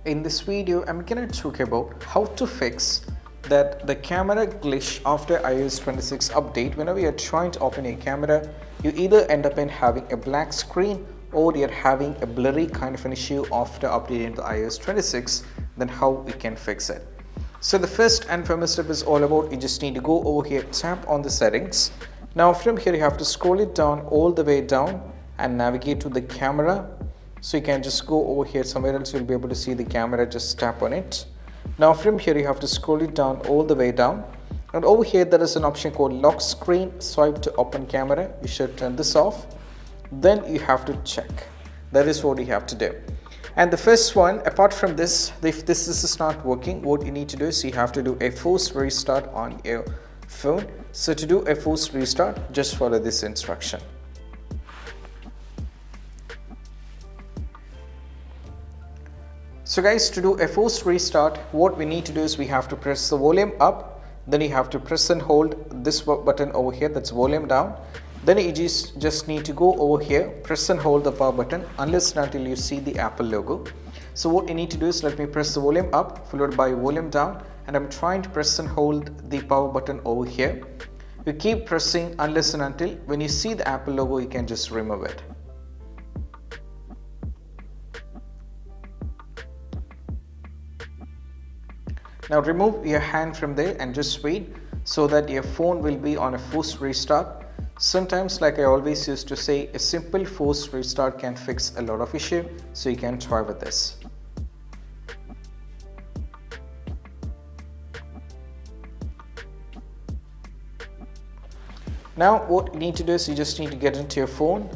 In this video, I'm going to talk about how to fix that the camera glitch after iOS 26 update. Whenever you're trying to open a camera, you either end up in having a black screen or you're having a blurry kind of an issue after updating to iOS 26. Then how we can fix it. So the first and foremost step is all about you just need to go over here, tap on the settings. Now from here you have to scroll it down all the way down and navigate to the camera. So you can just go over here somewhere else, you'll be able to see the camera, just tap on it. Now from here you have to scroll it down all the way down, and over here there is an option called lock screen, swipe to open camera. You should turn this off, then you have to check. That is what you have to do. And the first one, apart from this, if this is not working, what you need to do is you have to do a forced restart on your phone. So to do a forced restart, just follow this instruction. So guys, to do a forced restart, what we need to do is we have to press the volume up, then you have to press and hold this button over here, that's volume down. Then you just need to go over here, press and hold the power button unless and until you see the Apple logo. So what you need to do is let me press the volume up followed by volume down, and I'm trying to press and hold the power button over here. You keep pressing unless and until when you see the Apple logo you can just remove it. Now remove your hand from there and just wait so that your phone will be on a forced restart. Sometimes, like I always used to say, a simple forced restart can fix a lot of issue, so you can try with this. Now what you need to do is you just need to get into your phone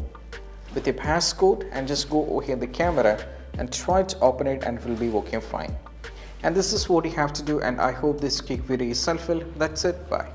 with your passcode and just go over here the camera and try to open it, and it will be working fine. And this is what you have to do, and I hope this quick video is helpful. That's it. Bye.